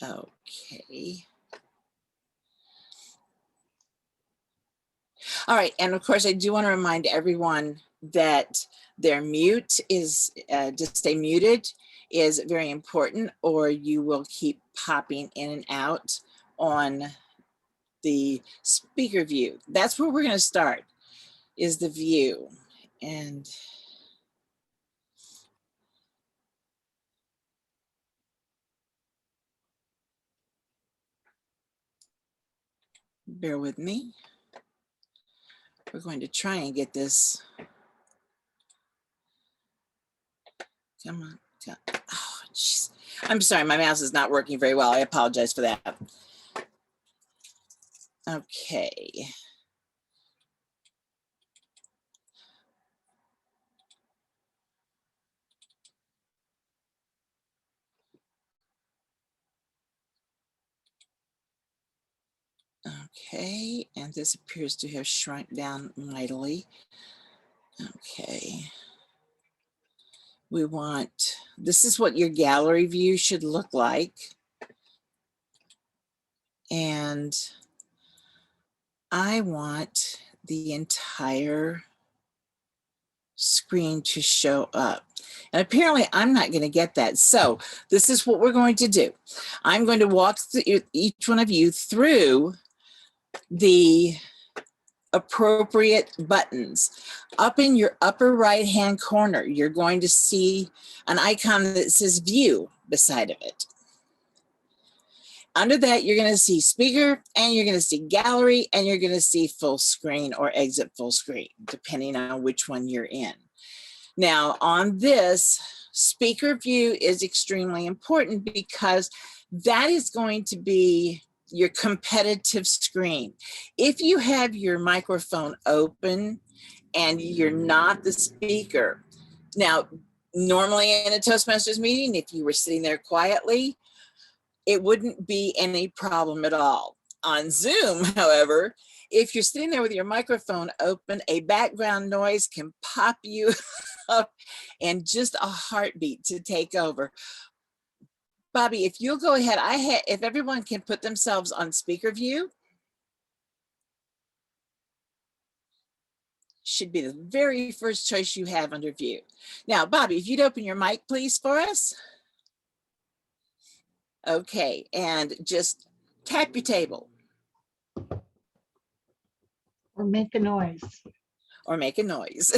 Okay. All right, and of course I do want to remind everyone that their mute is, to stay muted is very important, or you will keep popping in and out on the speaker view. That's where we're going to start, is the view. And bear with me. We're going to try and get this. Come on. Oh, jeez. I'm sorry, my mouse is not working very well. I apologize for that. Okay. Okay, and this appears to have shrunk down mightily. Okay. We want, this is what your gallery view should look like. And I want the entire screen to show up. And apparently I'm not going to get that. So this is what we're going to do. I'm going to walk each one of you through the appropriate buttons. Up in your upper right hand corner, you're going to see an icon that says view beside of it. Under that, you're going to see speaker, and you're going to see gallery, and you're going to see full screen or exit full screen, depending on which one you're in. Now, on this, speaker view is extremely important because that is going to be your competitive screen. If you have your microphone open and you're not the speaker, now, normally in a Toastmasters meeting, if you were sitting there quietly, it wouldn't be any problem at all. On Zoom, however, if you're sitting there with your microphone open, a background noise can pop you up and just a heartbeat to take over. Bobby, if you'll go ahead, if everyone can put themselves on speaker view, should be the very first choice you have under view. Now, Bobby, if you'd open your mic, please, for us. Okay, and just tap your table. Or make a noise. Or make a noise.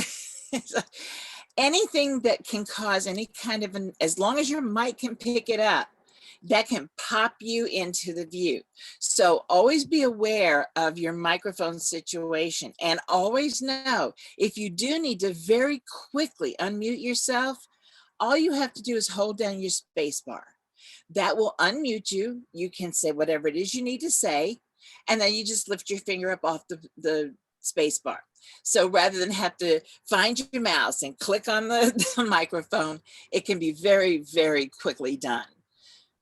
Anything that can cause any kind of as long as your mic can pick it up, that can pop you into the view. So always be aware of your microphone situation, and always know if you do need to very quickly unmute yourself, all you have to do is hold down your space bar. That will unmute you. You can say whatever it is you need to say, and then you just lift your finger up off the space bar. So rather than have to find your mouse and click on the microphone, it can be very, very quickly done.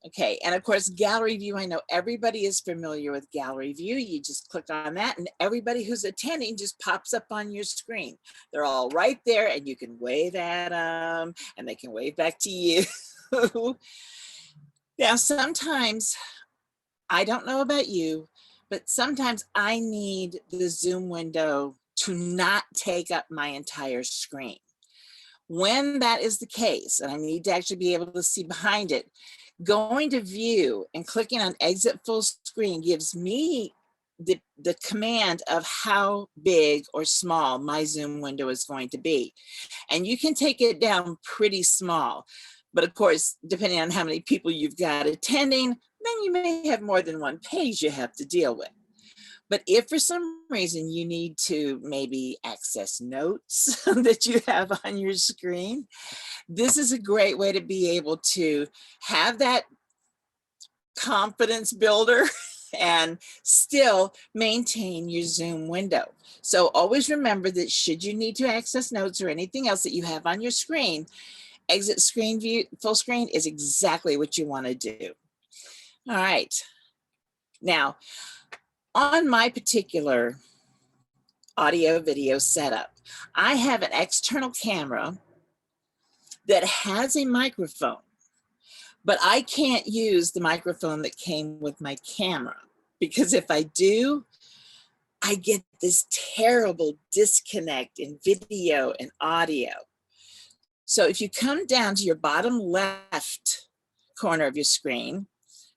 Okay, and of course, gallery view, I know everybody is familiar with gallery view. You just click on that and everybody who's attending just pops up on your screen. They're all right there and you can wave at them and they can wave back to you. Now, sometimes, I don't know about you, but sometimes I need the Zoom window to not take up my entire screen. When that is the case, and I need to actually be able to see behind it, going to view and clicking on exit full screen gives me the command of how big or small my Zoom window is going to be. And you can take it down pretty small. But of course, depending on how many people you've got attending, then you may have more than one page you have to deal with. But if for some reason you need to maybe access notes that you have on your screen, this is a great way to be able to have that confidence builder and still maintain your Zoom window. So always remember that should you need to access notes or anything else that you have on your screen, exit screen view, full screen is exactly what you want to do. All right. Now, on my particular audio video setup, I have an external camera that has a microphone, But I can't use the microphone that came with my camera, because if I do, I get this terrible disconnect in video and audio. So if you come down to your bottom left corner of your screen,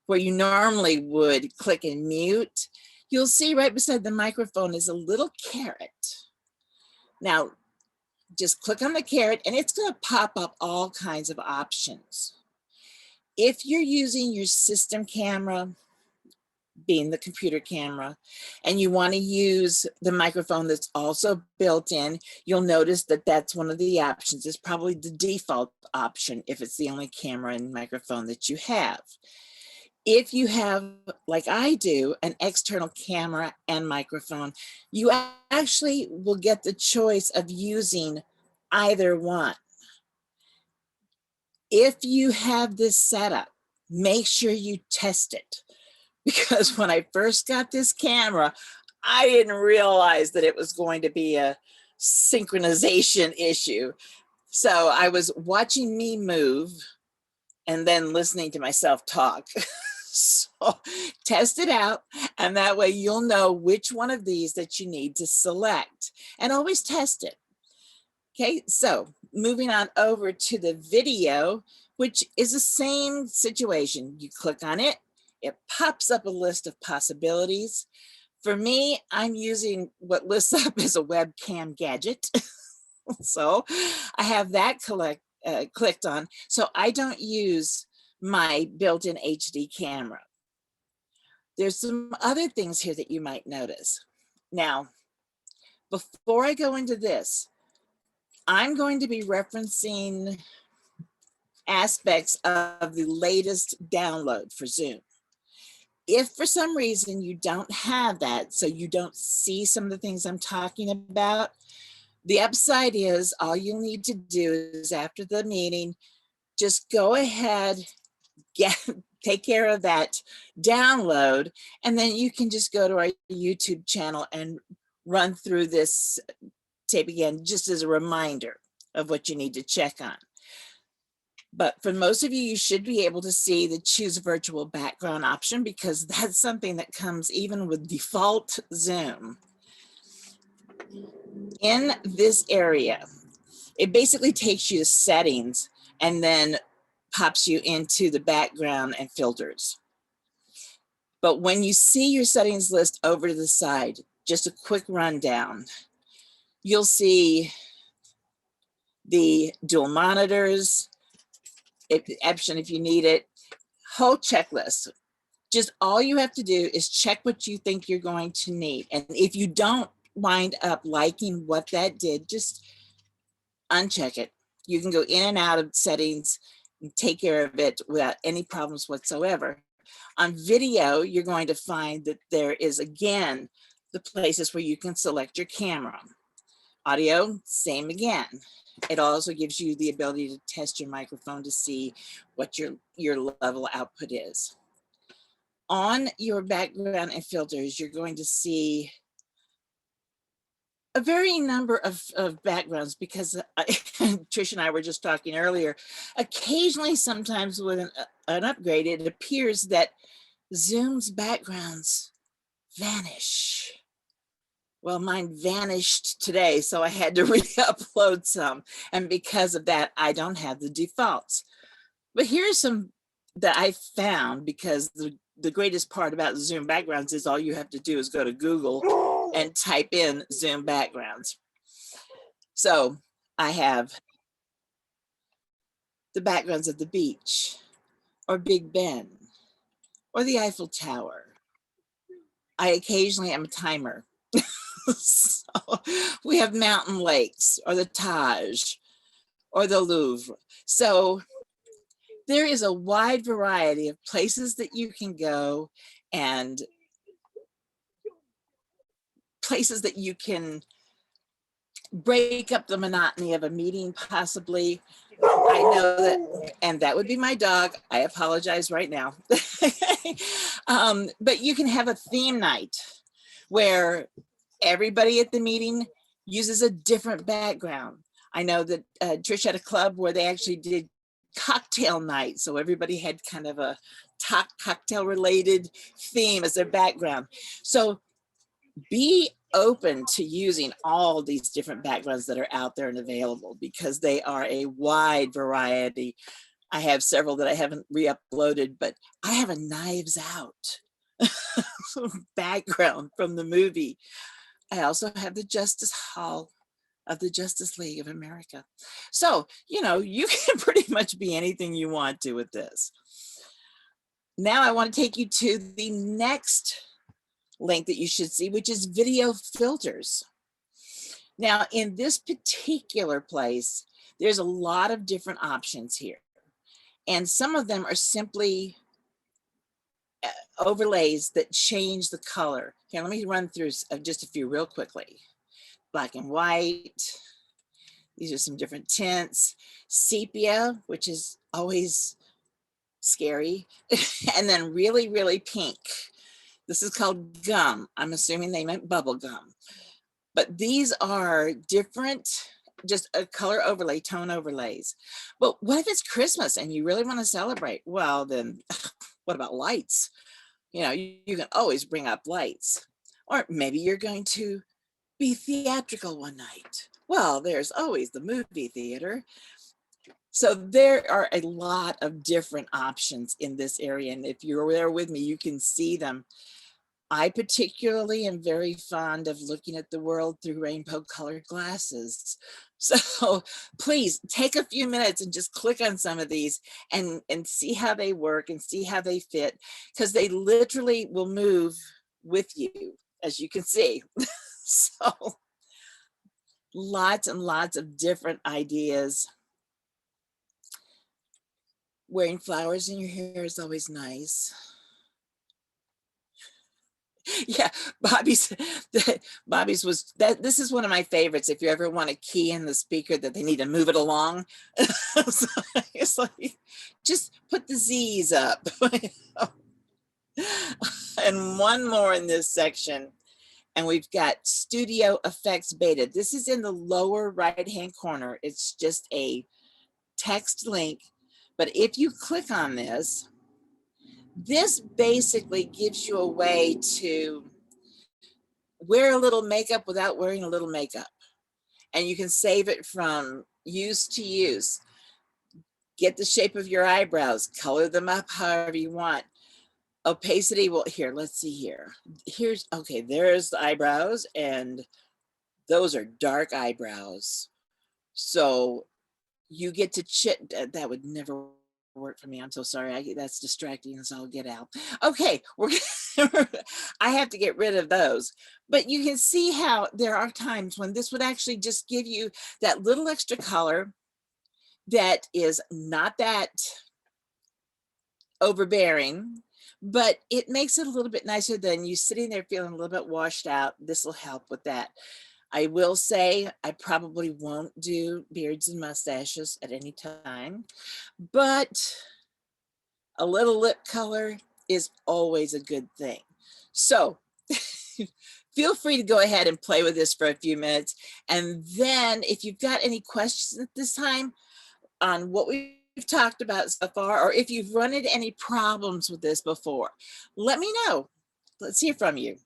where you normally would click and mute, you'll see right beside the microphone is a little caret. Now, just click on the caret and it's going to pop up all kinds of options. If you're using your system camera, being the computer camera, and you want to use the microphone that's also built in, you'll notice that that's one of the options. It's probably the default option if it's the only camera and microphone that you have. If you have, like I do, an external camera and microphone, you actually will get the choice of using either one. If you have this setup, make sure you test it. Because when I first got this camera, I didn't realize that it was going to be a synchronization issue. So I was watching me move and then listening to myself talk. So test it out, and that way you'll know which one of these that you need to select, and always test it. Okay, so moving on over to the video, which is the same situation. You click on it, it pops up a list of possibilities. For me, I'm using what lists up as a webcam gadget. So I have that clicked on, so I don't use my built-in HD camera. There's some other things here that you might notice. Now, before I go into this, I'm going to be referencing aspects of the latest download for Zoom. If for some reason you don't have that, so you don't see some of the things I'm talking about, the upside is all you'll need to do is after the meeting, just go ahead, take care of that download, and then you can just go to our YouTube channel and run through this tape again, just as a reminder of what you need to check on. But for most of you, you should be able to see the choose virtual background option, because that's something that comes even with default Zoom. In this area, it basically takes you to settings and then pops you into the background and filters. But when you see your settings list over to the side, just a quick rundown, you'll see the dual monitors, option if you need it, whole checklist. Just all you have to do is check what you think you're going to need. And if you don't wind up liking what that did, just uncheck it. You can go in and out of settings and take care of it without any problems whatsoever. On video, you're going to find that there is, again, the places where you can select your camera. Audio, same again. It also gives you the ability to test your microphone to see what your level output is. On your background and filters, you're going to see a varying number of backgrounds, because Trish and I were just talking earlier, occasionally, sometimes with an upgrade, it appears that Zoom's backgrounds vanish. Well, mine vanished today, so I had to re-upload some. And because of that, I don't have the defaults. But here's some that I found, because the greatest part about Zoom backgrounds is all you have to do is go to Google and type in Zoom backgrounds. So I have the backgrounds of the beach, or Big Ben, or the Eiffel Tower. I occasionally am a timer. So we have mountain lakes, or the Taj, or the Louvre. So there is a wide variety of places that you can go, and places that you can break up the monotony of a meeting, possibly. I know that, and that would be my dog. I apologize right now. But you can have a theme night where everybody at the meeting uses a different background. I know that Trish had a club where they actually did cocktail night. So everybody had kind of a cocktail related theme as their background. So be open to using all these different backgrounds that are out there and available, because they are a wide variety. I have several that I haven't re-uploaded, but I have a Knives Out background from the movie. I also have the Justice Hall of the Justice League of America. So, you know, you can pretty much be anything you want to with this. Now I want to take you to the next link that you should see, which is video filters. Now, in this particular place, there's a lot of different options here. And some of them are simply overlays that change the color. Here, let me run through just a few real quickly. Black and white. These are some different tints. Sepia, which is always scary. And then really, really pink. This is called gum. I'm assuming they meant bubble gum. But these are different, just a color overlay, tone overlays. But what if it's Christmas and you really want to celebrate? Well, then what about lights? You know, you can always bring up lights. Or maybe you're going to be theatrical one night. Well, there's always the movie theater. So there are a lot of different options in this area. And if you're there with me, you can see them. I particularly am very fond of looking at the world through rainbow colored glasses. So please take a few minutes and just click on some of these and see how they work and see how they fit, because they literally will move with you, as you can see. So lots and lots of different ideas. Wearing flowers in your hair is always nice. Yeah, Bobby's was that. This is one of my favorites. If you ever want to key in the speaker that they need to move it along, so it's like, just put the Z's up. And one more in this section, and we've got Studio Effects Beta. This is in the lower right-hand corner. It's just a text link, but if you click on this, this basically gives you a way to wear a little makeup without wearing a little makeup. And you can save it from use to use. Get the shape of your eyebrows, color them up however you want. Opacity, well, here, let's see here. Here's, okay, there's the eyebrows, and those are dark eyebrows. So you get to that would never work for me. I'm so sorry. That's distracting as I'll get out. Okay, I have to get rid of those. But you can see how there are times when this would actually just give you that little extra color that is not that overbearing, but it makes it a little bit nicer than you sitting there feeling a little bit washed out. This will help with that. I will say I probably won't do beards and mustaches at any time, but a little lip color is always a good thing. So feel free to go ahead and play with this for a few minutes. And then if you've got any questions at this time on what we've talked about so far, or if you've run into any problems with this before, let me know. Let's hear from you.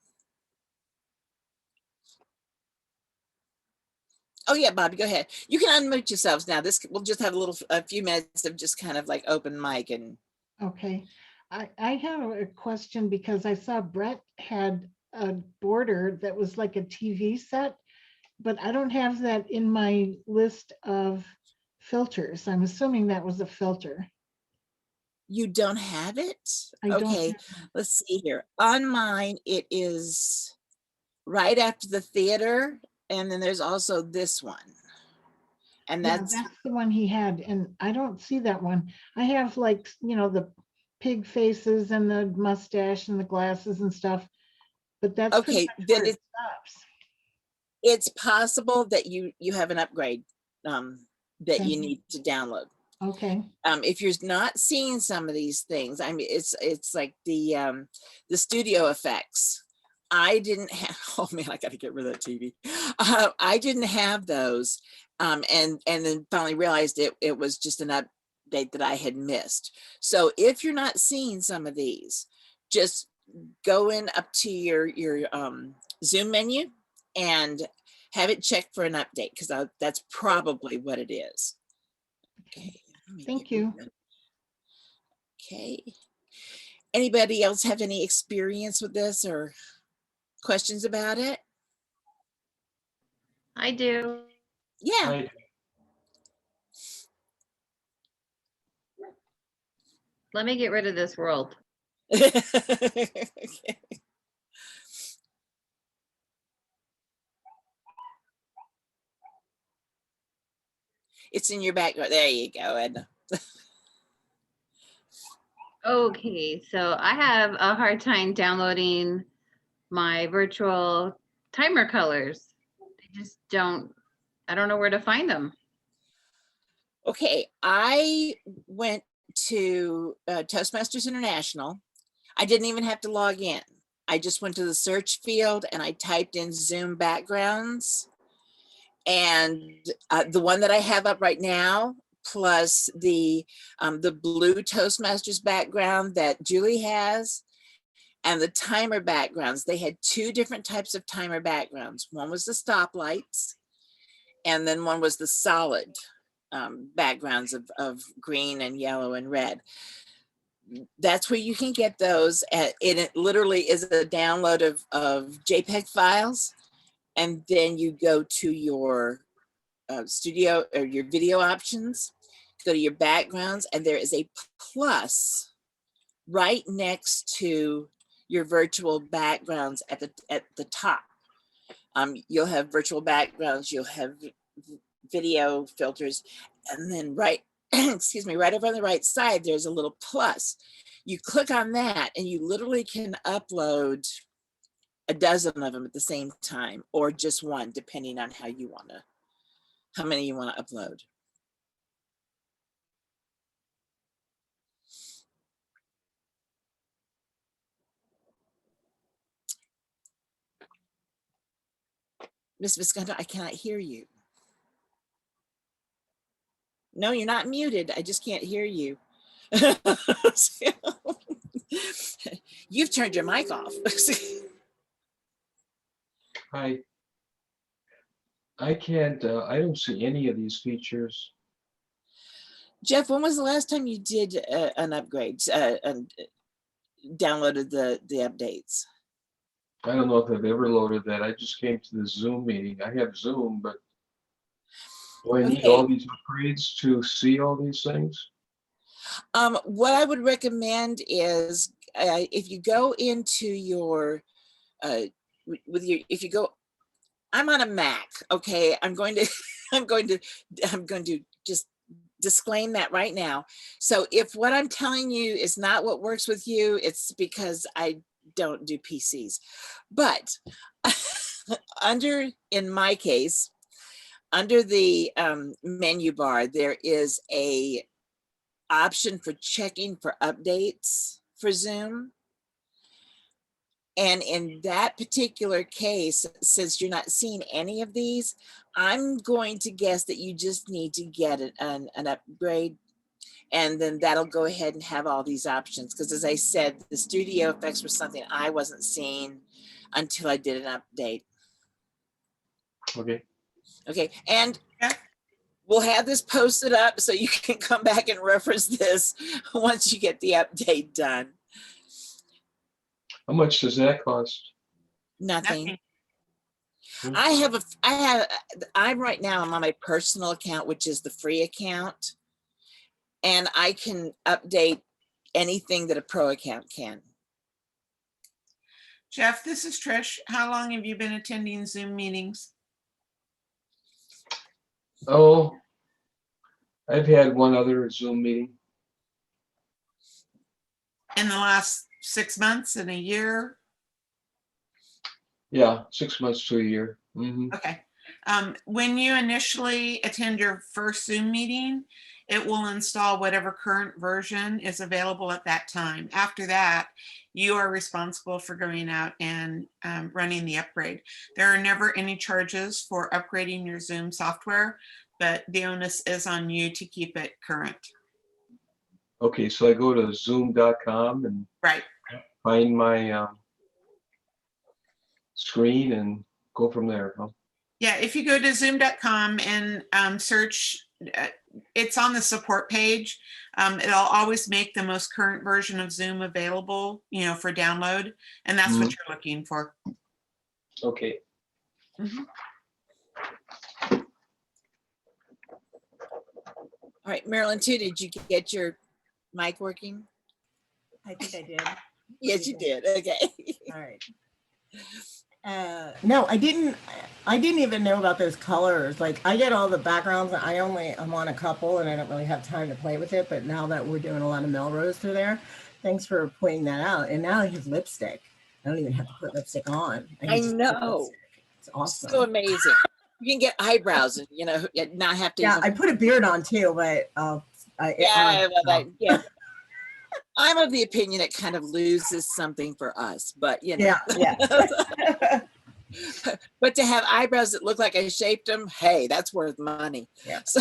Oh yeah, Bobby, go ahead. You can unmute yourselves now. We'll just have a few minutes of just kind of like open mic and. Okay. I have a question because I saw Brett had a border that was like a TV set, but I don't have that in my list of filters. I'm assuming that was a filter. You don't have it? I don't Okay, have let's see here. On mine, it is right after the theater, and then there's also this one. And Yeah, that's the one he had, and I don't see that one. I have, like, the pig faces and the mustache and the glasses and stuff, but that's pretty okay. much Then where it stops. it's possible that you have an upgrade that you Okay. need to download. Okay. If you're not seeing some of these things, I mean, it's like the studio effects. I didn't have, oh man, I got to get rid of that TV. I didn't have those. And then finally realized it was just an update that I had missed. So if you're not seeing some of these, just go in up to your Zoom menu and have it checked for an update, because that's probably what it is. Okay. Thank you. Okay. Anybody else have any experience with this or questions about it? I do. Yeah. Let me get rid of this world. Okay. It's in your background. There you go, Edna. Okay, so I have a hard time downloading my virtual timer colors. They just I don't know where to find them. Okay, I went to Toastmasters International. I didn't even have to log in. I just went to the search field and I typed in Zoom backgrounds. And the one that I have up right now, plus the blue Toastmasters background that Julie has, and the timer backgrounds. They had two different types of timer backgrounds. One was the stoplights, and then one was the solid backgrounds of green and yellow and red. That's where you can get those. And it literally is a download of JPEG files. And then you go to your studio or your video options, go to your backgrounds, and there is a plus right next to your virtual backgrounds at the top. You'll have virtual backgrounds, you'll have video filters, and then excuse me, right over on the right side, there's a little plus. You click on that and you literally can upload a dozen of them at the same time, or just one, depending on how many you want to upload. Miss Visconti, I cannot hear you. No, you're not muted. I just can't hear you. You've turned your mic off. Hi. I can't, I don't see any of these features. Jeff, when was the last time you did an upgrade and downloaded the updates? I don't know if I've ever loaded that. I just came to the Zoom meeting. I have Zoom, but do I need all these upgrades to see all these things? What I would recommend is if you go into your, if you go, I'm on a Mac, okay? I'm going to just disclaim that right now. So if what I'm telling you is not what works with you, it's because I don't do PCs. But in my case, under the menu bar, there is a option for checking for updates for Zoom. And in that particular case, since you're not seeing any of these, I'm going to guess that you just need to get an upgrade, and then that'll go ahead and have all these options. Because as I said, the studio effects was something I wasn't seeing until I did an update. Okay. Okay, and we'll have this posted up so you can come back and reference this once you get the update done. How much does that cost? Nothing. Nothing. I'm right now, I'm on my personal account, which is the free account. And I can update anything that a pro account can. Jeff, this is Trish. How long have you been attending Zoom meetings? Oh, I've had one other Zoom meeting. In the last 6 months, in a year? Yeah, 6 months to a year. Mm-hmm. Okay. When you initially attend your first Zoom meeting, it will install whatever current version is available at that time. After that, you are responsible for going out and running the upgrade. There are never any charges for upgrading your Zoom software, but the onus is on you to keep it current. Okay, so I go to zoom.com and Right. find my screen and go from there, huh? Yeah, if you go to zoom.com and search, it's on the support page. It'll always make the most current version of Zoom available, for download. And that's what you're looking for. Okay. Mhm. All right, Marilyn, too, did you get your mic working? I think I did. Yes, you did. Okay. All right. No, I didn't even know about those colors. Like, I get all the backgrounds. I'm on a couple and I don't really have time to play with it. But now that we're doing a lot of Melrose through there, thanks for pointing that out. And now I have lipstick. I don't even have to put lipstick on. I can just put know. lipstick. It's awesome. So amazing. You can get eyebrows and, not have to. Yeah, even... I put a beard on too, but yeah. I'm of the opinion it kind of loses something for us, but yeah. But to have eyebrows that look like I shaped them, hey, that's worth money. Yeah. So,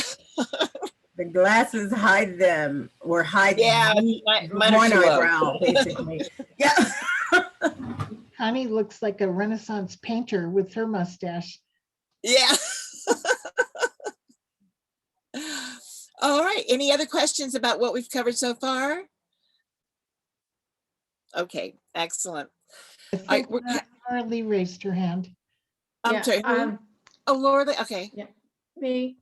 the glasses hide them or hide mine one are eyebrow, basically. Yeah. Connie looks like a Renaissance painter with her mustache. Yeah. All right. Any other questions about what we've covered so far? Okay, excellent. I think Laura Lee raised her hand. I'm sorry. Oh, Laura Lee. Okay. Yeah, me.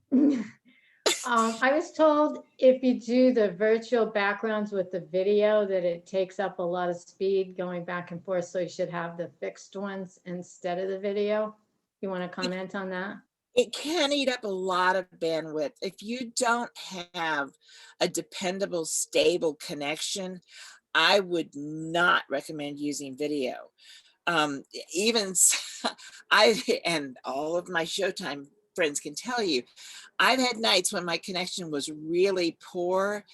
I was told if you do the virtual backgrounds with the video that it takes up a lot of speed going back and forth. So you should have the fixed ones instead of the video. You want to comment on that? It can eat up a lot of bandwidth. If you don't have a dependable, stable connection, I would not recommend using video. Even and all of my Showtime friends can tell you, I've had nights when my connection was really poor.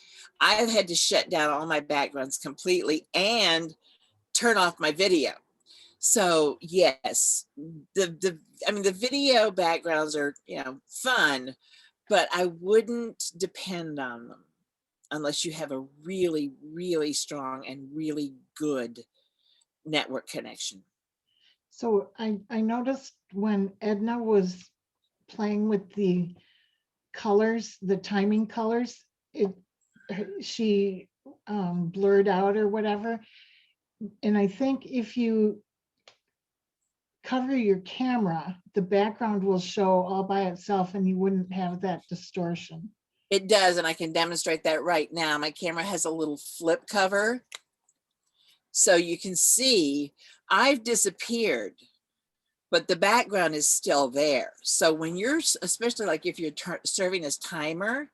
I've had to shut down all my backgrounds completely and turn off my video. So yes, the video backgrounds are, fun, but I wouldn't depend on them unless you have a really, really strong and really good network connection. So I noticed when Edna was playing with the colors, the timing colors, she blurred out or whatever. And I think if you cover your camera, the background will show all by itself and you wouldn't have that distortion. It does, and I can demonstrate that right now. My camera has a little flip cover. So you can see I've disappeared, but the background is still there. So when you're, especially like if you're serving as timer,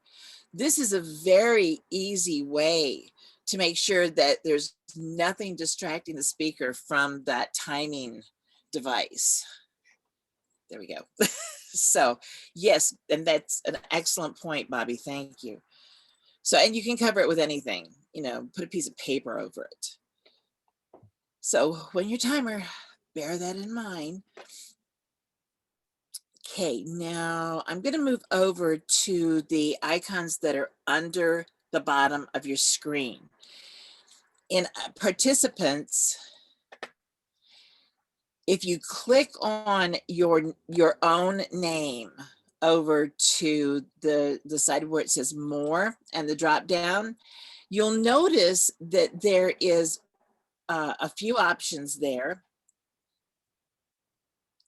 this is a very easy way to make sure that there's nothing distracting the speaker from that timing device. There we go. So yes, and that's an excellent point, Bobby. Thank you. So, and you can cover it with anything, put a piece of paper over it. So when your timer, bear that in mind. Okay, now I'm going to move over to the icons that are under the bottom of your screen. In participants, if you click on your own name over to the side where it says more and the drop down, you'll notice that there is a few options there.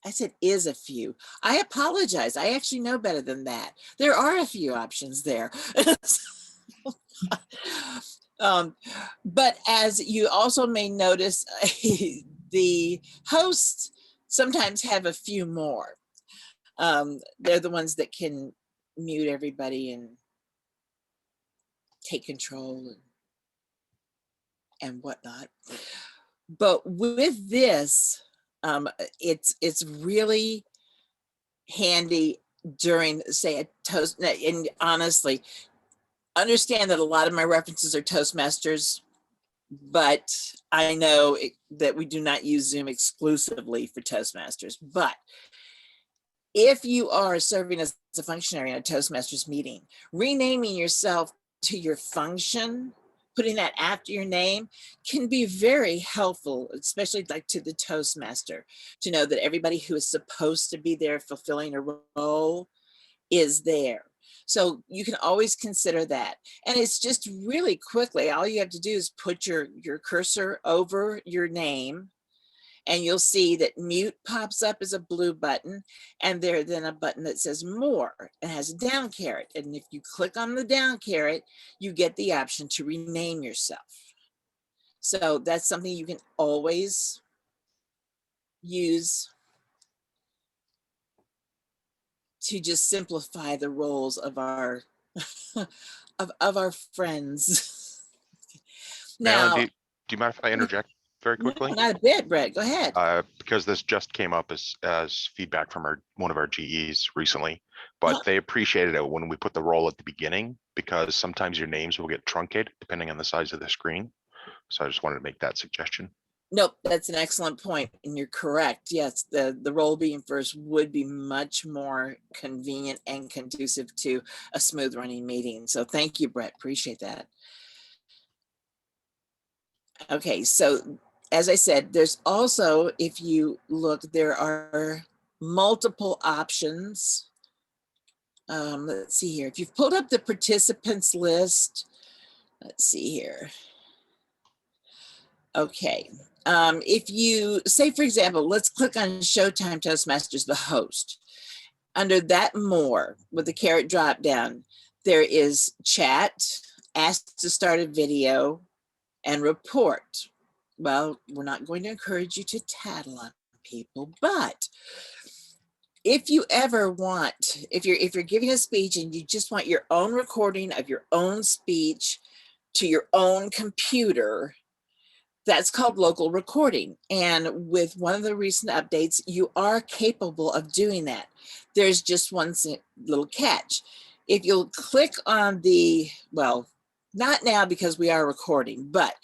I said is a few. I apologize. I actually know better than that. There are a few options there. But as you also may notice, the hosts sometimes have a few more. They're the ones that can mute everybody and take control and whatnot. But with this, it's really handy during, say, a toast. And honestly, understand that a lot of my references are Toastmasters, but I know that we do not use Zoom exclusively for Toastmasters. But if you are serving as a functionary in a Toastmasters meeting, renaming yourself to your function putting that after your name can be very helpful, especially like to the Toastmaster, to know that everybody who is supposed to be there fulfilling a role is there. So you can always consider that. And it's just really quickly, all you have to do is put your cursor over your name, and you'll see that mute pops up as a blue button, and there's then a button that says more and has a down caret. And if you click on the down caret, you get the option to rename yourself. So that's something you can always use to just simplify the roles of our of our friends. Marilyn, Now, do you mind if I interject very no, quickly? not a bit, Brett. Go ahead. Because this just came up as feedback from one of our GEs recently, but they appreciated it when we put the role at the beginning, because sometimes your names will get truncated depending on the size of the screen. So I just wanted to make that suggestion. Nope, that's an excellent point, and you're correct. Yes, the role being first would be much more convenient and conducive to a smooth running meeting. So thank you, Brett. Appreciate that. Okay, so as I said, there's also, if you look, there are multiple options. Let's see here. If you've pulled up the participants list, let's see here. Okay. If you say, for example, let's click on Showtime Toastmasters, the host. Under that more with the caret drop down, there is chat, ask to start a video, and report. Well, we're not going to encourage you to tattle on people, but if you ever want, if you're giving a speech and you just want your own recording of your own speech to your own computer, that's called local recording. And with one of the recent updates, you are capable of doing that. There's just one little catch. If you'll click on the, well, not now because we are recording, but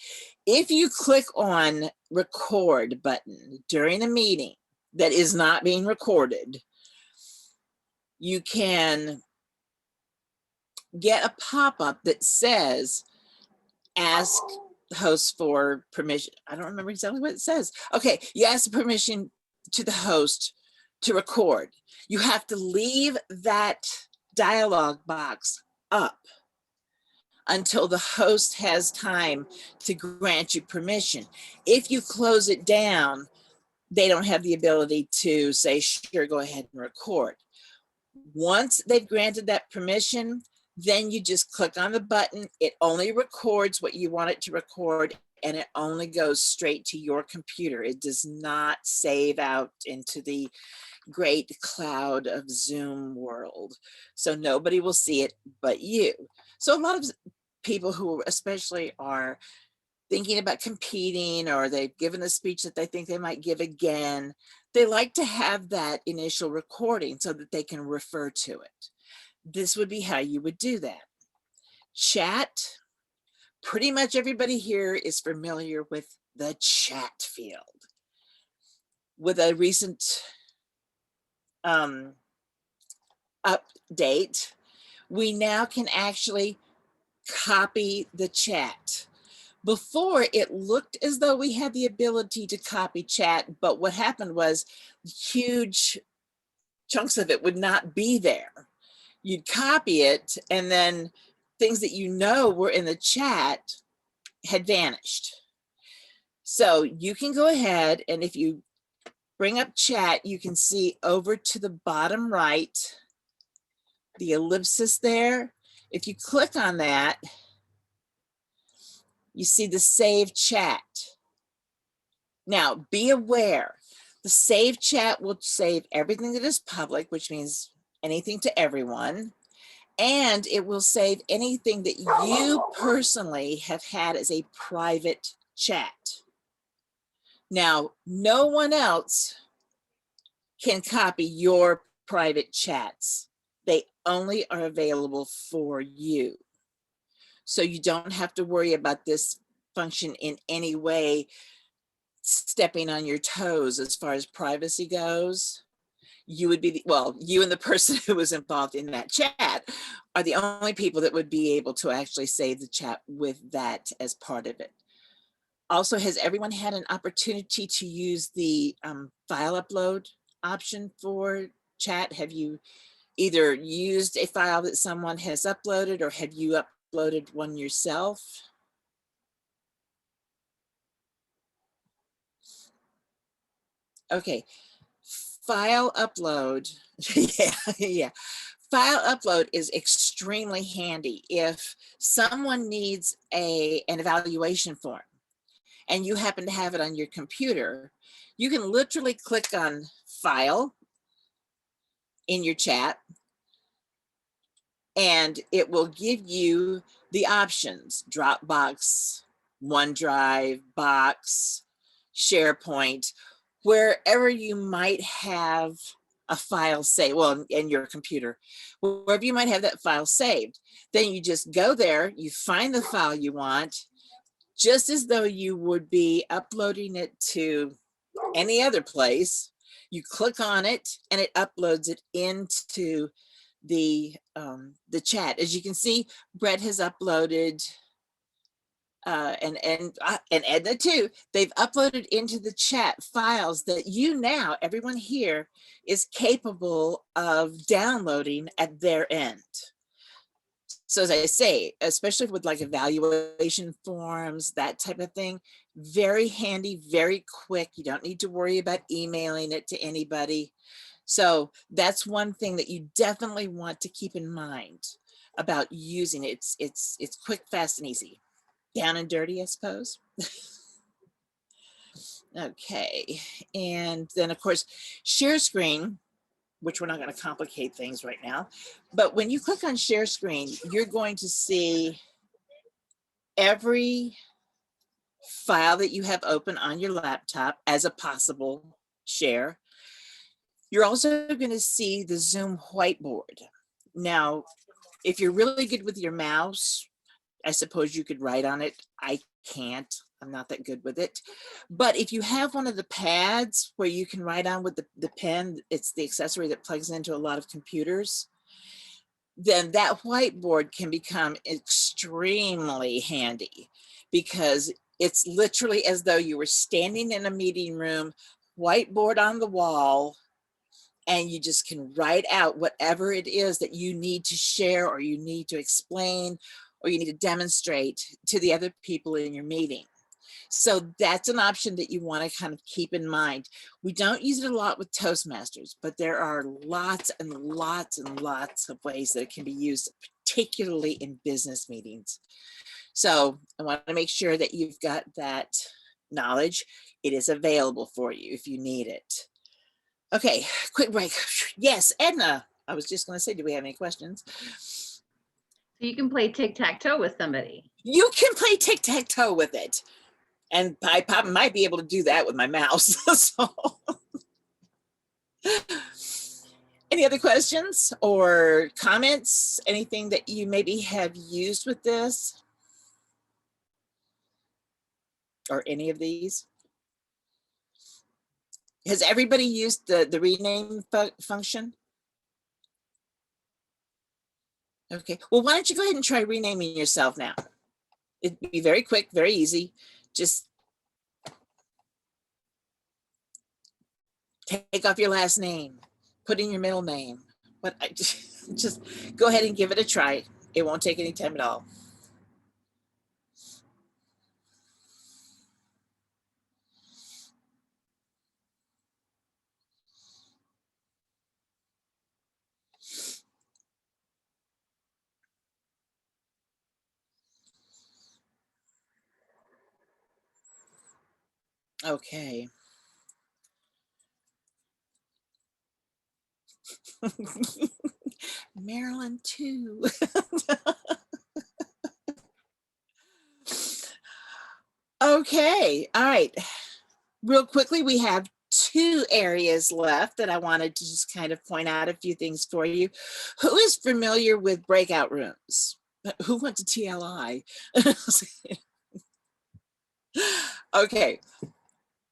if you click on record button during a meeting that is not being recorded, you can get a pop-up that says, ask the host for permission. I don't remember exactly what it says. Okay, you ask permission to the host to record. You have to leave that dialog box up until the host has time to grant you permission. If you close it down, they don't have the ability to say, sure, go ahead and record. Once they've granted that permission, then you just click on the button. It only records what you want it to record, and it only goes straight to your computer. It does not save out into the great cloud of Zoom world. So nobody will see it but you. So a lot of people who especially are thinking about competing, or they've given a speech that they think they might give again, they like to have that initial recording so that they can refer to it. This would be how you would do that. Chat, pretty much everybody here is familiar with the chat field. With a recent update, we now can actually copy the chat. Before, it looked as though we had the ability to copy chat, but what happened was huge chunks of it would not be there. You'd copy it, and then things that you know were in the chat had vanished. So you can go ahead, and if you bring up chat, you can see over to the bottom right, the ellipsis there. If you click on that, you see the save chat. Now, be aware, the save chat will save everything that is public, which means anything to everyone, and it will save anything that you personally have had as a private chat. Now, no one else can copy your private chats. They only are available for you. So you don't have to worry about this function in any way stepping on your toes as far as privacy goes. you would be, well, you and the person who was involved in that chat are the only people that would be able to actually save the chat with that as part of it. Also, has everyone had an opportunity to use the file upload option for chat? Have you either used a file that someone has uploaded, or have you uploaded one yourself? Okay, file upload, yeah. File upload is extremely handy if someone needs an evaluation form and you happen to have it on your computer. You can literally click on file in your chat and it will give you the options: Dropbox, OneDrive, Box, SharePoint, wherever you might have a file saved, well, in your computer, wherever you might have that file saved. Then you just go there, you find the file you want, just as though you would be uploading it to any other place. You click on it and it uploads it into the chat. As you can see, Brett has uploaded and Edna too. They've uploaded into the chat files that you now, everyone here, is capable of downloading at their end. So as I say, especially with like evaluation forms, that type of thing, very handy, very quick. You don't need to worry about emailing it to anybody. So that's one thing that you definitely want to keep in mind about using it. It's quick, fast, and easy. Down and dirty, I suppose. Okay, and then of course, share screen, which we're not going to complicate things right now, but when you click on share screen, you're going to see every file that you have open on your laptop as a possible share. You're also going to see the Zoom whiteboard. Now, if you're really good with your mouse, I suppose you could write on it. I can't. I'm not that good with it. But if you have one of the pads where you can write on with the pen, it's the accessory that plugs into a lot of computers, then that whiteboard can become extremely handy, because it's literally as though you were standing in a meeting room, whiteboard on the wall, and you just can write out whatever it is that you need to share, or you need to explain, or you need to demonstrate to the other people in your meeting. So that's an option that you want to kind of keep in mind. We don't use it a lot with Toastmasters, but there are lots and lots and lots of ways that it can be used, particularly in business meetings. So I want to make sure that you've got that knowledge. It is available for you if you need it. Okay, quick break. Yes, Edna, I was just going to say, do we have any questions? So you can play tic-tac-toe with somebody. You can play tic-tac-toe with it. And I might be able to do that with my mouse. So. Any other questions or comments? Anything that you maybe have used with this? Or any of these? Has everybody used the rename function? Okay, well, why don't you go ahead and try renaming yourself now? It'd be very quick, very easy. Just take off your last name, put in your middle name. But I just go ahead and give it a try. It won't take any time at all. Okay. Marilyn too. Okay, all right. Real quickly, we have 2 areas left that I wanted to just kind of point out a few things for you. Who is familiar with breakout rooms? Who went to TLI? Okay.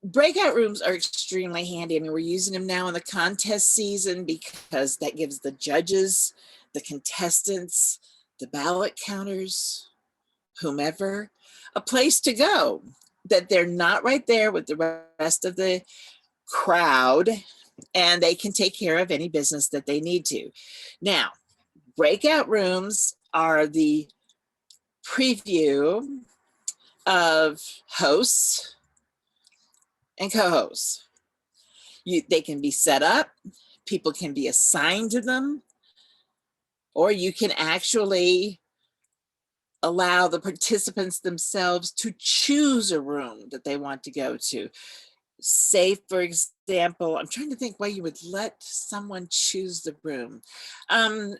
breakout rooms are extremely handy. I mean, we're using them now in the contest season because that gives the judges, the contestants, the ballot counters, whomever, a place to go, that they're not right there with the rest of the crowd, and they can take care of any business that they need to. Now, breakout rooms are the preview of hosts and co-hosts. They can be set up, people can be assigned to them, or you can actually allow the participants themselves to choose a room that they want to go to. Say, for example, I'm trying to think why you would let someone choose the room.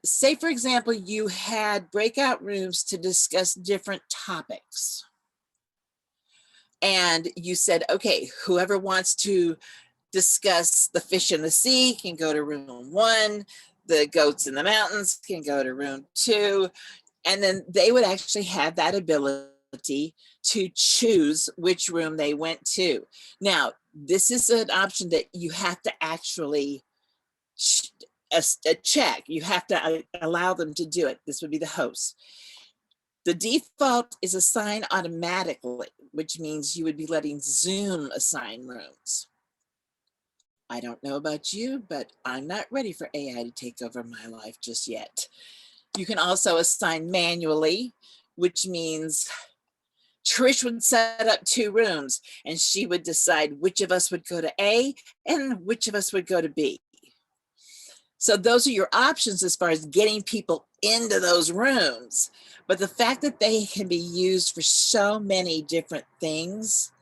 Say, for example, you had breakout rooms to discuss different topics. And you said, okay, whoever wants to discuss the fish in the sea can go to room 1, the goats in the mountains can go to room 2, and then they would actually have that ability to choose which room they went to. Now, this is an option that you have to actually check. You have to allow them to do it. This would be the host. The default is assign automatically, which means you would be letting Zoom assign rooms. I don't know about you, but I'm not ready for AI to take over my life just yet. You can also assign manually, which means Trish would set up 2 rooms and she would decide which of us would go to A and which of us would go to B. So those are your options as far as getting people into those rooms. But the fact that they can be used for so many different things,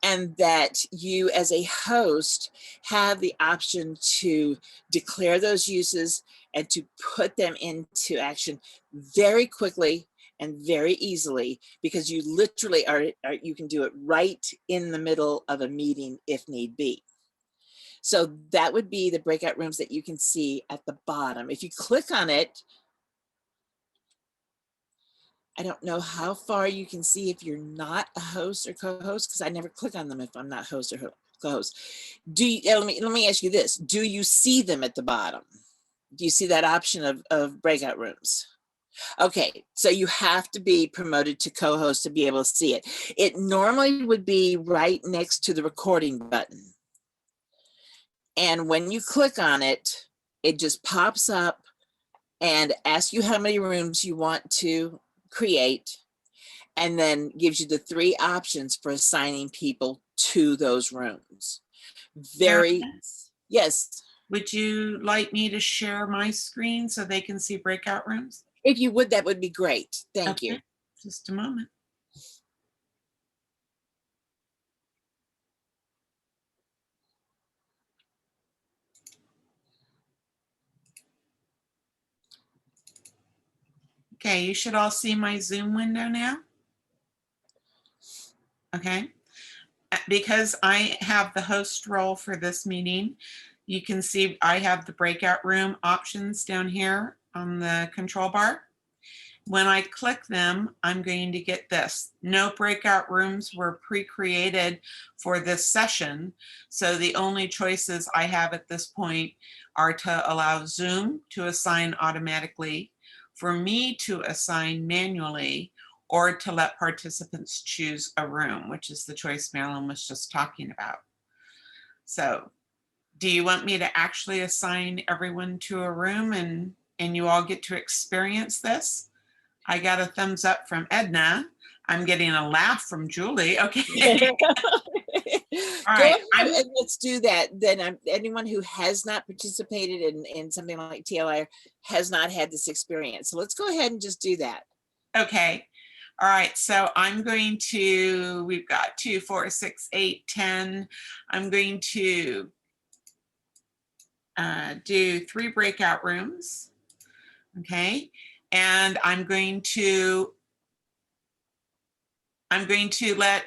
and that you as a host have the option to declare those uses and to put them into action very quickly and very easily, because you literally you can do it right in the middle of a meeting if need be. So that would be the breakout rooms that you can see at the bottom. If you click on it, I don't know how far you can see if you're not a host or co-host, because I never click on them if I'm not host or co-host. Let me ask you this. Do you see them at the bottom? Do you see that option of breakout rooms? Okay, so you have to be promoted to co-host to be able to see it. It normally would be right next to the recording button. And when you click on it, it just pops up and asks you how many rooms you want to create, and then gives you the 3 options for assigning people to those rooms. Marilyn, Yes. would you like me to share my screen so they can see breakout rooms? If you would, that would be great. Thank you. Just a moment. Okay, you should all see my Zoom window now. Okay, because I have the host role for this meeting, you can see I have the breakout room options down here on the control bar. When I click them, I'm going to get this. No breakout rooms were pre-created for this session. So the only choices I have at this point are to allow Zoom to assign automatically, for me to assign manually, or to let participants choose a room, which is the choice Marilyn was just talking about. So do you want me to actually assign everyone to a room and you all get to experience this? I got a thumbs up from Edna. I'm getting a laugh from Julie. Okay. All right. And let's do that. Then anyone who has not participated in something like TLI has not had this experience. So let's go ahead and just do that. Okay. All right. So I'm going to, we've got 2, 4, 6, 8, 10. I'm going to do 3 breakout rooms. Okay. And I'm going to let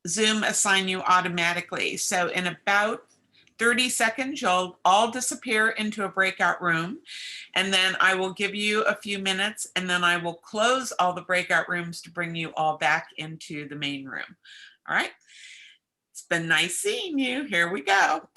Zoom assign you automatically. So in about 30 seconds, you'll all disappear into a breakout room. And then I will give you a few minutes, and then I will close all the breakout rooms to bring you all back into the main room. All right. It's been nice seeing you. Here we go.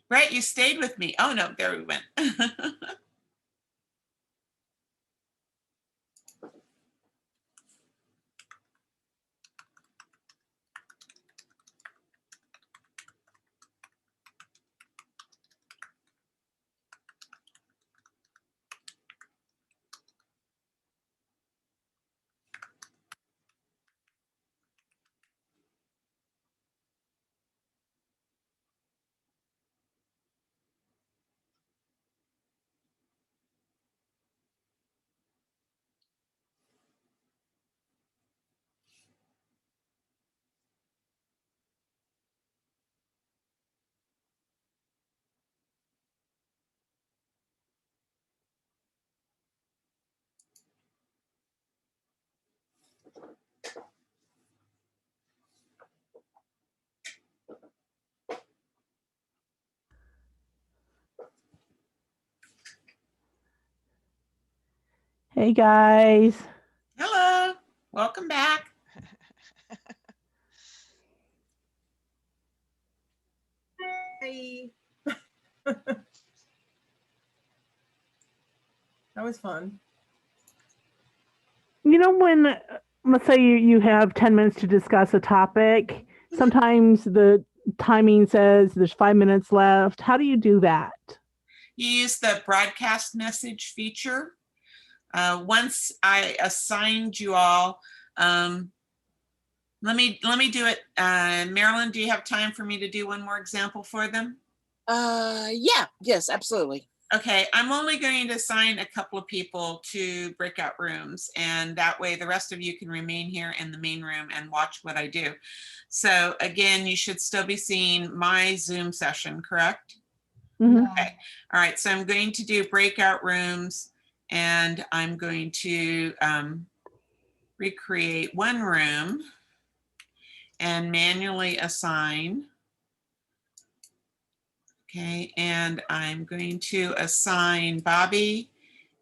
Right, you stayed with me. Oh no, there we went. Hey guys. Hello, welcome back. Hey. That was fun. You know, when, let's say you have 10 minutes to discuss a topic, sometimes the timing says there's 5 minutes left. How do you do that? You use the broadcast message feature. Once I assigned you all, let me do it. Marilyn, do you have time for me to do one more example for them? Yeah, yes, absolutely. Okay, I'm only going to assign a couple of people to breakout rooms, and that way the rest of you can remain here in the main room and watch what I do. So again, you should still be seeing my Zoom session, correct? Mhm. Okay, all right, so I'm going to do breakout rooms, and I'm going to recreate one room and manually assign. Okay, and I'm going to assign Bobby,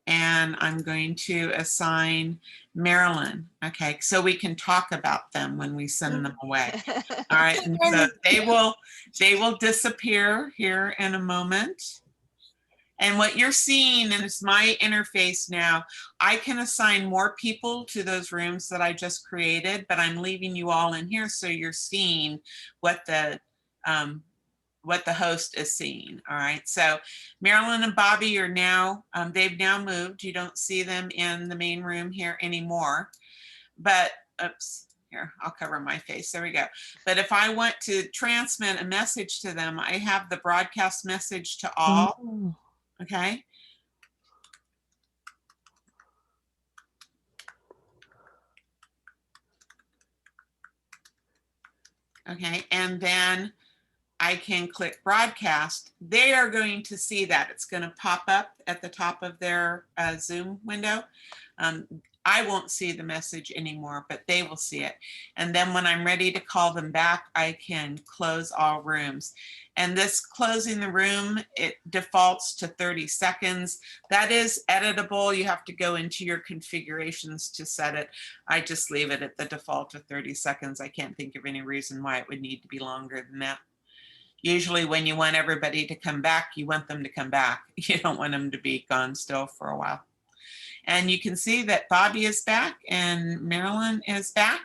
and I'm going to assign Marilyn. Okay, so we can talk about them when we send them away. All right, and so they will disappear here in a moment. And what you're seeing is my interface now. I can assign more people to those rooms that I just created, but I'm leaving you all in here so you're seeing what the host is seeing. All right, so Marilyn and Bobby are now, they've now moved. You don't see them in the main room here anymore, but oops, here, I'll cover my face. There we go. But if I want to transmit a message to them, I have the broadcast message to all. Oh. Okay. Okay, and then I can click broadcast. They are going to see that. It's going to pop up at the top of their Zoom window. I won't see the message anymore, but they will see it. And then when I'm ready to call them back, I can close all rooms. And this closing the room, it defaults to 30 seconds. That is editable. You have to go into your configurations to set it. I just leave it at the default of 30 seconds. I can't think of any reason why it would need to be longer than that. Usually when you want everybody to come back, you want them to come back. You don't want them to be gone still for a while. And you can see that Bobby is back and Marilyn is back.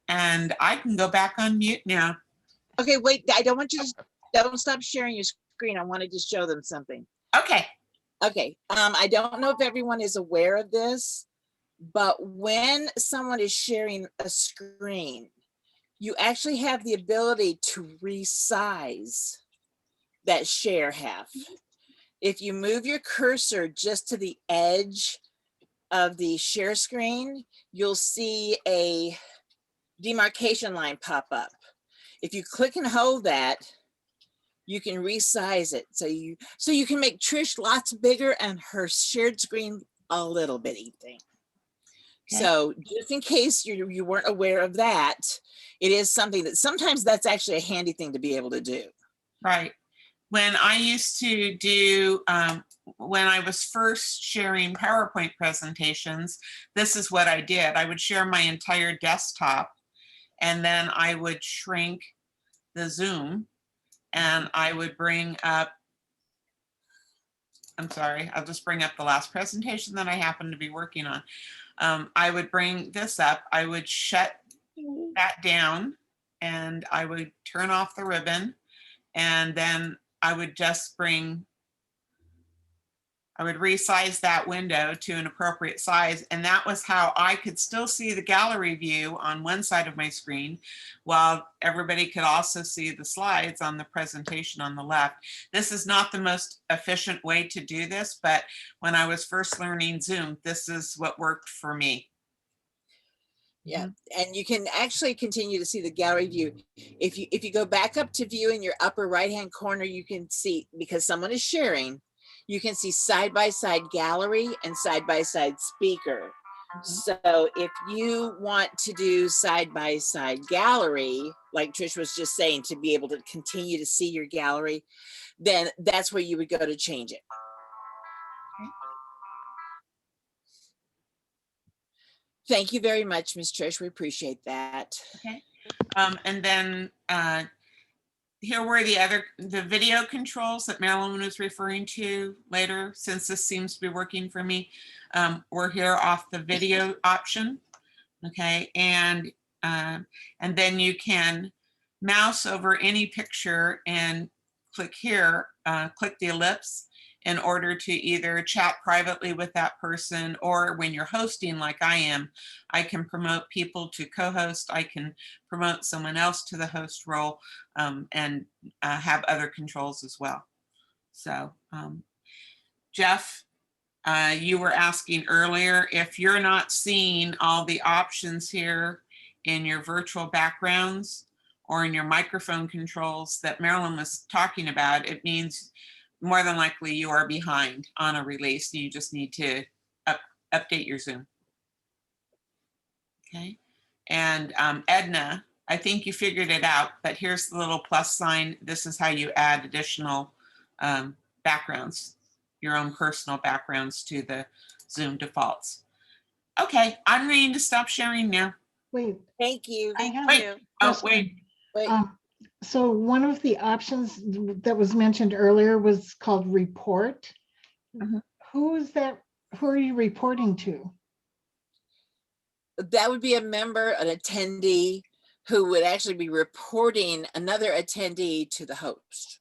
And I can go back on mute now. Okay, wait, I don't want you to, don't stop sharing your screen. I want to just show them something. Okay. Okay, I don't know if everyone is aware of this, but when someone is sharing a screen, you actually have the ability to resize that share half. If you move your cursor just to the edge of the share screen, you'll see a demarcation line pop up. If you click and hold that, you can resize it. So you can make Trish lots bigger and her shared screen a little bitty thing. So just in case you weren't aware of that, it is something that sometimes that's actually a handy thing to be able to do. Right. When I used to do, when I was first sharing PowerPoint presentations, this is what I did. I would share my entire desktop, and then I would shrink the Zoom, and I would bring up, I'm sorry, I'll just bring up the last presentation that I happened to be working on. I would bring this up, I would shut that down, and I would turn off the ribbon, and then I would just I would resize that window to an appropriate size. And that was how I could still see the gallery view on one side of my screen, while everybody could also see the slides on the presentation on the left. This is not the most efficient way to do this, but when I was first learning Zoom, this is what worked for me. Yeah, and you can actually continue to see the gallery view. If you go back up to view in your upper right-hand corner, you can see, because someone is sharing, you can see side-by-side gallery and side-by-side speaker. So if you want to do side-by-side gallery, like Trish was just saying, to be able to continue to see your gallery, then that's where you would go to change it. Thank you very much, Ms. Trish. We appreciate that. Okay. And then here were the video controls that Marilyn was referring to later, since this seems to be working for me. We're here off the video option. Okay. And then you can mouse over any picture and click here, click the ellipse, in order to either chat privately with that person, or when you're hosting like I am, I can promote people to co-host, I can promote someone else to the host role, and have other controls as well. So Jeff, you were asking earlier, if you're not seeing all the options here in your virtual backgrounds or in your microphone controls that Marilyn was talking about, it means more than likely you are behind on a release. You just need to update your Zoom. Okay. And Edna, I think you figured it out, but here's the little plus sign. This is how you add additional backgrounds, your own personal backgrounds to the Zoom defaults. Okay, I'm going to stop sharing now. Wait, Thank you. I have Wait, a oh, question. Wait. So one of the options that was mentioned earlier was called report. Who is that? Who are you reporting to? That would be a member, an attendee, who would actually be reporting another attendee to the host.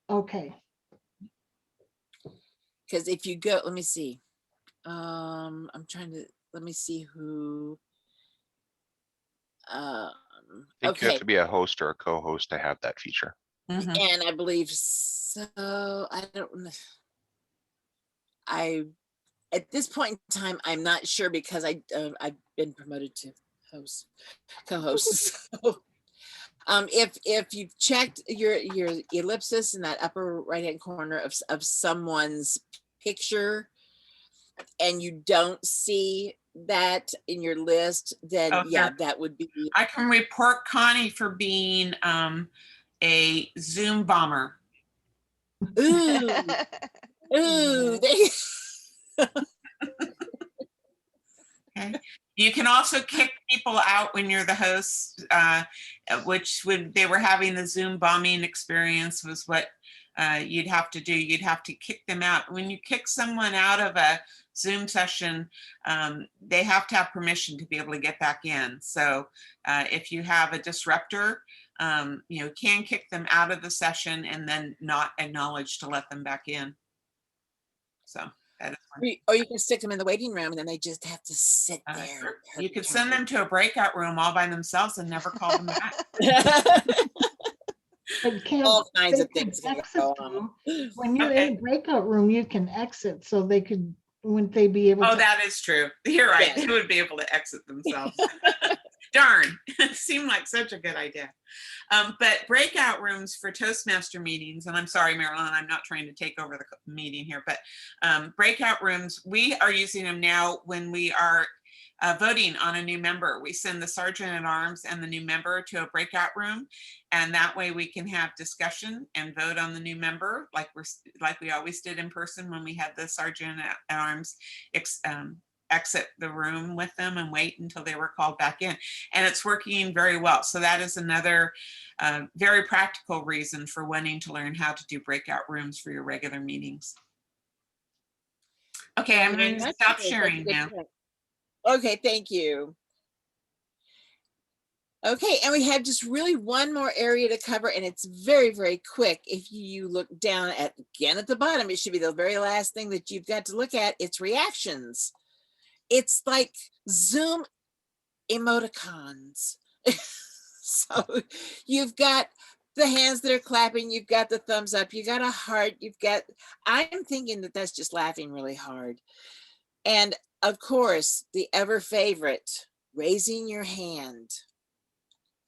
Okay. Because if you go, let me see. Let me see who. I think you Okay. have to be a host or a co-host to have that feature. And I believe so. At this point in time, I'm not sure, because I've been promoted to host, co-host. So, if you've checked your ellipsis in that upper right-hand corner of someone's picture, and you don't see that in your list, then yeah, that would be. I can report Connie for being a Zoom bomber. Ooh, ooh. Okay. You can also kick people out when you're the host, which when they were having the Zoom bombing experience was what you'd have to do. You'd have to kick them out. When you kick someone out of a Zoom session, they have to have permission to be able to get back in. So if you have a disruptor, you can kick them out of the session and then not acknowledge to let them back in. So that is fine. Or you can stick them in the waiting room and then they just have to sit there. Sure. You could send them to a breakout room all by themselves and never call them back. All kinds of things can go on. When you're in a breakout room, you can exit, so they could, wouldn't they be able to? Oh, that is true. You're right. They would be able to exit themselves. Darn, it seemed like such a good idea. But breakout rooms for Toastmaster meetings, and I'm sorry, Marilyn, I'm not trying to take over the meeting here, but breakout rooms, we are using them now when we are voting on a new member. We send the sergeant at arms and the new member to a breakout room, and that way we can have discussion and vote on the new member, like we always did in person when we had the sergeant at arms exit the room with them and wait until they were called back in. And it's working very well. So that is another very practical reason for wanting to learn how to do breakout rooms for your regular meetings. Okay, I'm going to stop sharing now. Okay, thank you. Okay, and we have just really one more area to cover, and it's very, very quick. If you look down again at the bottom, it should be the very last thing that you've got to look at. It's reactions. It's like Zoom emoticons. So you've got the hands that are clapping, you've got the thumbs up, you got a heart, I'm thinking that that's just laughing really hard. And of course, the ever favorite, raising your hand.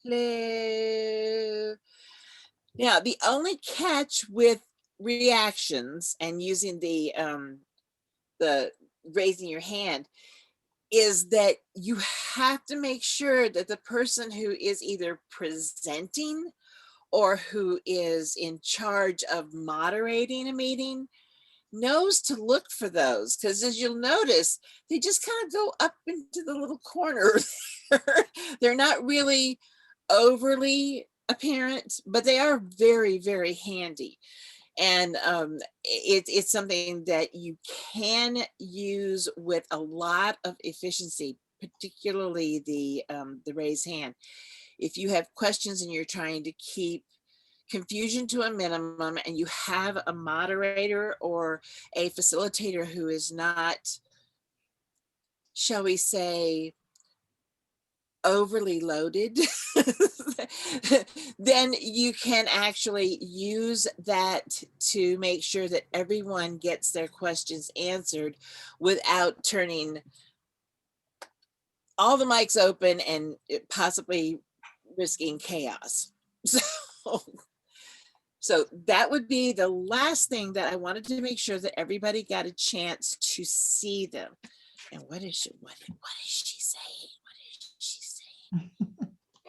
Hello. Now, the only catch with reactions and using the raising your hand is that you have to make sure that the person who is either presenting or who is in charge of moderating a meeting knows to look for those, because as you'll notice, they just kind of go up into the little corner. They're not really overly apparent, but they are very, very handy. And it's something that you can use with a lot of efficiency, particularly the raised hand. If you have questions and you're trying to keep confusion to a minimum, and you have a moderator or a facilitator who is not, shall we say, overly loaded, then you can actually use that to make sure that everyone gets their questions answered without turning all the mics open and possibly risking chaos. So that would be the last thing that I wanted to make sure that everybody got a chance to see them. And what is she saying?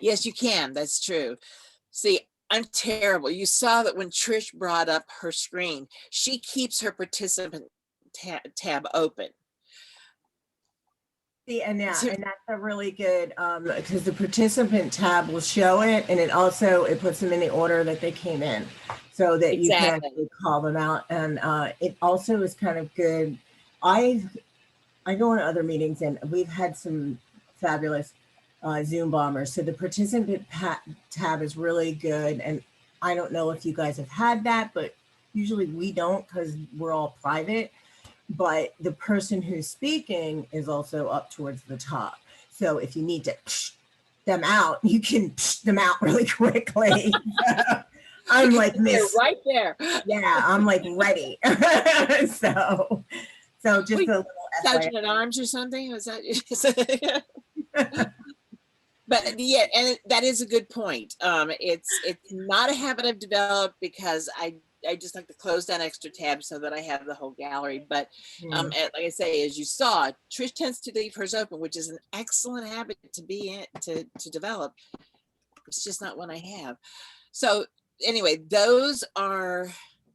Yes, you can. That's true. See, I'm terrible. You saw that when Trish brought up her screen, she keeps her participant tab open. See, and that's a really good, because the participant tab will show it, and it puts them in the order that they came in, so that you can actually call them out. And it also is kind of good. I go into other meetings, and we've had some fabulous Zoom bombers. So the participant tab is really good. And I don't know if you guys have had that, but usually we don't, because we're all private. But the person who's speaking is also up towards the top. So if you need to them out, you can them out really quickly. I'm like Miss right there. Yeah, I'm like ready. so just a little sergeant at arms or something. Was that? But yeah, and that is a good point. It's not a habit I've developed, because I just like to close down extra tabs so that I have the whole gallery. But like I say, as you saw, Trish tends to leave hers open, which is an excellent habit to be in, to develop. It's just not one I have. So anyway, those are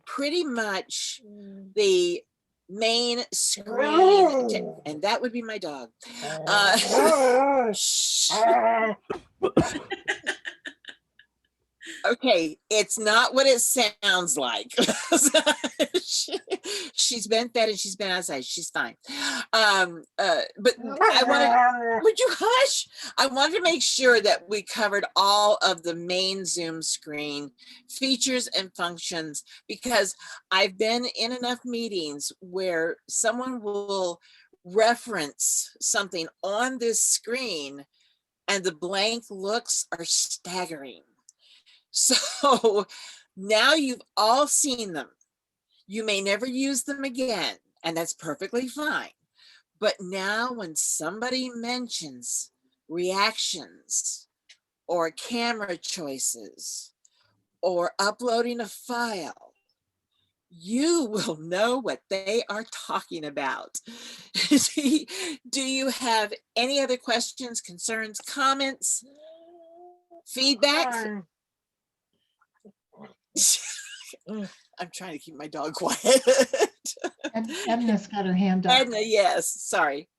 pretty much the main screen, and that would be my dog. Okay, it's not what it sounds like. She's been fed and she's been outside. She's fine. But I wanted, would you hush? I wanted to make sure that we covered all of the main Zoom screen features and functions, because I've been in enough meetings where someone will reference something on this screen and the blank looks are staggering. So now you've all seen them. You may never use them again, and that's perfectly fine. But now when somebody mentions reactions or camera choices or uploading a file, you will know what they are talking about. Do you have any other questions, concerns, comments, feedback? I'm trying to keep my dog quiet. Edna's got her hand up. Edna, yes, sorry.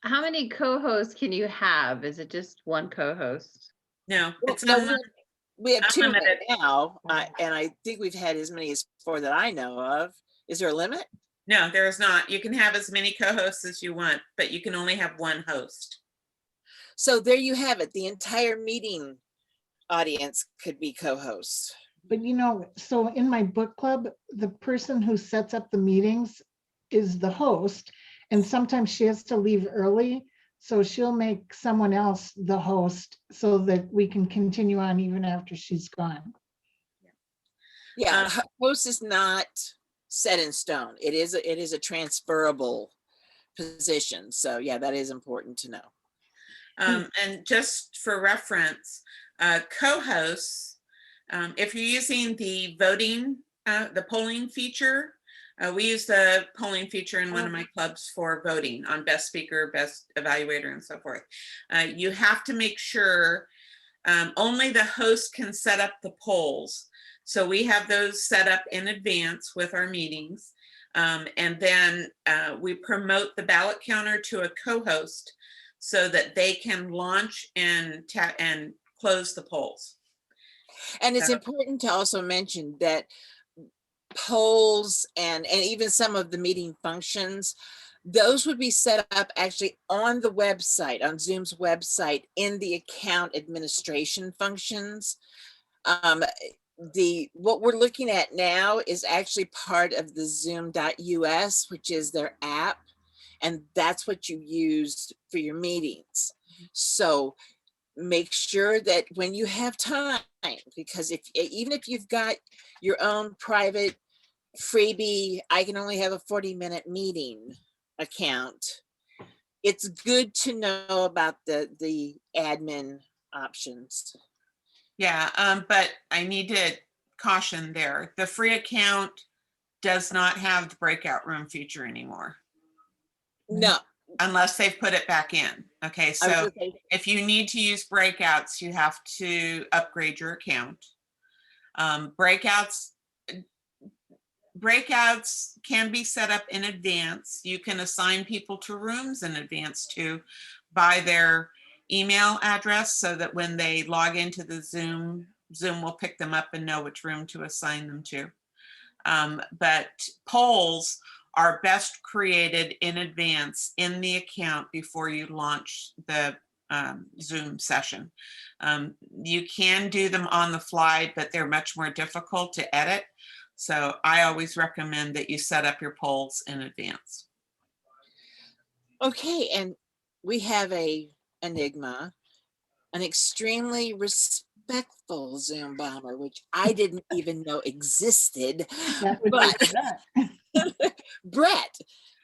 How many co-hosts can you have? Is it just one co-host? No, Well, it's no, unlimited. we have 2 right Unlimited. now, and I think we've had as many as 4 that I know of. Is there a limit? No, there is not. You can have as many co-hosts as you want, but you can only have one host. So there you have it. The entire meeting audience could be co-hosts. But you know, so in my book club, the person who sets up the meetings is the host, and sometimes she has to leave early. So she'll make someone else the host so that we can continue on even after she's gone. Yeah, host is not set in stone. It is a transferable position. So yeah, that is important to know. And just for reference, co-hosts, if you're using the voting, the polling feature, we use the polling feature in one of my clubs for voting on best speaker, best evaluator, and so forth. You have to make sure only the host can set up the polls. So we have those set up in advance with our meetings. And then we promote the ballot counter to a co-host so that they can launch and close the polls. And it's important to also mention that polls and even some of the meeting functions, those would be set up actually on the website, on Zoom's website, in the account administration functions. What we're looking at now is actually part of the zoom.us, which is their app, and that's what you use for your meetings. So make sure that when you have time, because even if you've got your own private freebie, I can only have a 40-minute meeting account, it's good to know about the admin options. Yeah, but I need to caution there. The free account does not have the breakout room feature anymore. No. Unless they've put it back in. Okay, so if you need to use breakouts, you have to upgrade your account. Breakouts can be set up in advance. You can assign people to rooms in advance too by their email address, so that when they log into the Zoom will pick them up and know which room to assign them to. But polls are best created in advance in the account before you launch the Zoom session. You can do them on the fly, but they're much more difficult to edit. So I always recommend that you set up your polls in advance. Okay, and we have a enigma, an extremely respectful Zoom bomber, which I didn't even know existed. Brett,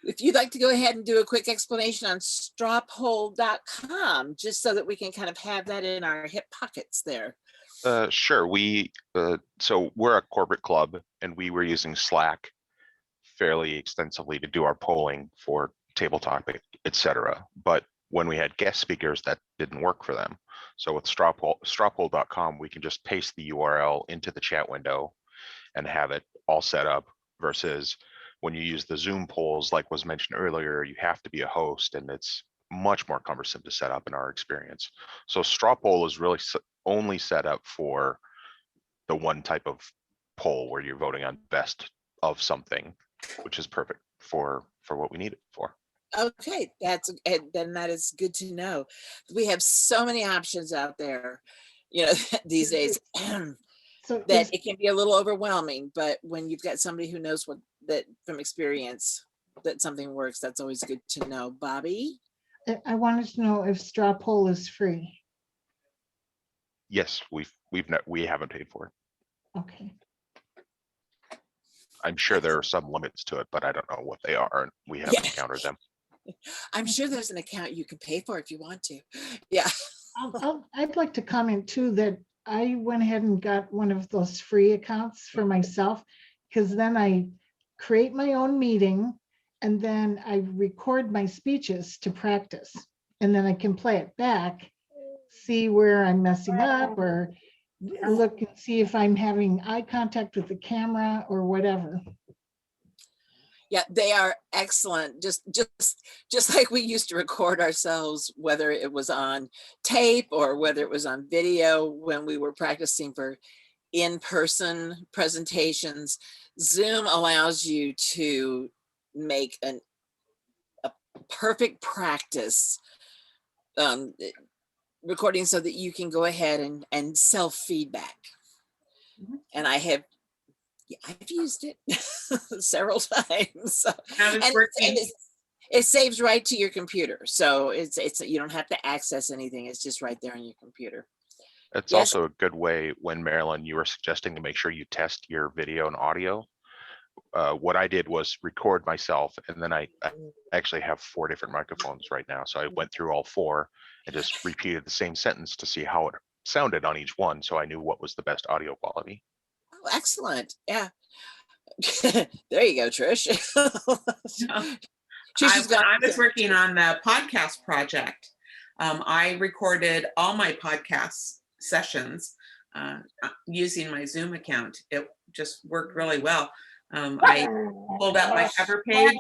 if you'd like to go ahead and do a quick explanation on strawpoll.com, just so that we can kind of have that in our hip pockets there. Sure. So we're a corporate club, and we were using Slack fairly extensively to do our polling for table topic, etc. But when we had guest speakers, that didn't work for them. So with strawpoll.com, we can just paste the URL into the chat window and have it all set up, versus when you use the Zoom polls, like was mentioned earlier, you have to be a host, and it's much more cumbersome to set up in our experience. So Strawpoll is really only set up for the one type of poll where you're voting on best of something, which is perfect for what we need it for. Okay, then that is good to know. We have so many options out there, these days, so that it can be a little overwhelming. But when you've got somebody who knows that from experience that something works, that's always good to know. Bobby, I wanted to know if straw poll is free. Yes, we haven't paid for it. Okay. I'm sure there are some limits to it, but I don't know what they are, and we haven't encountered them. I'm sure there's an account you can pay for if you want to. Yeah. I'd like to comment too that I went ahead and got one of those free accounts for myself, because then I create my own meeting and then I record my speeches to practice. And then I can play it back, see where I'm messing up, or look and see if I'm having eye contact with the camera or whatever. Yeah, they are excellent. Just like we used to record ourselves, whether it was on tape or whether it was on video when we were practicing for in-person presentations. Zoom allows you to make a perfect practice recording so that you can go ahead and self-feedback. And I've used it several times. So, That was and working. it saves right to your computer. So it's you don't have to access anything. It's just right there on your computer. It's Yes. also a good way when, Marilyn, you were suggesting to make sure you test your video and audio. What I did was record myself, and then I actually have 4 different microphones right now. So I went through all 4 and just repeated the same sentence to see how it sounded on each one, so I knew what was the best audio quality. Oh, excellent. Yeah. There you go, Trish. When I was working on the podcast project, I recorded all my podcast sessions using my Zoom account. It just worked really well. I pulled up my cover page,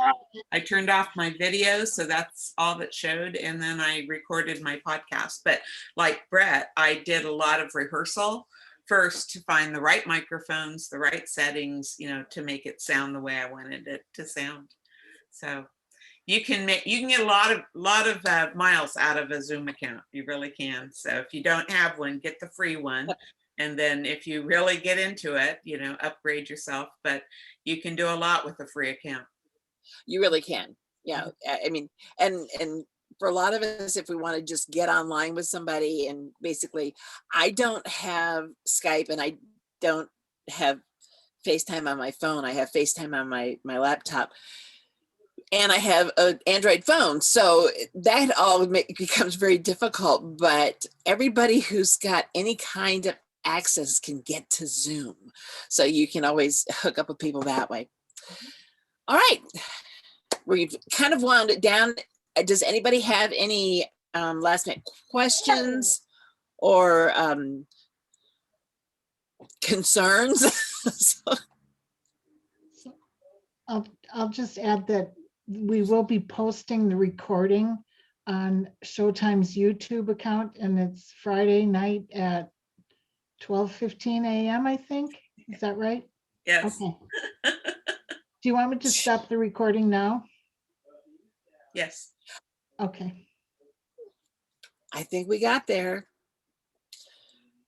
I turned off my video, so that's all that showed, and then I recorded my podcast. But like Brett, I did a lot of rehearsal first to find the right microphones, the right settings, to make it sound the way I wanted it to sound. So you can get a lot of miles out of a Zoom account. You really can. So if you don't have one, get the free one. And then if you really get into it, upgrade yourself. But you can do a lot with a free account. You really can. Yeah. I mean, and for a lot of us, if we want to just get online with somebody, and basically, I don't have Skype and I don't have FaceTime on my phone. I have FaceTime on my laptop. And I have an Android phone. So that all becomes very difficult. But everybody who's got any kind of access can get to Zoom. So you can always hook up with people that way. All right. We've kind of wound it down. Does anybody have any last minute questions or concerns? I'll just add that we will be posting the recording on Showtime's YouTube account, and it's Friday night at 12:15 a.m. I think. Is that right? Yes. Okay. Do you want me to stop the recording now? Yes. Okay. I think we got there.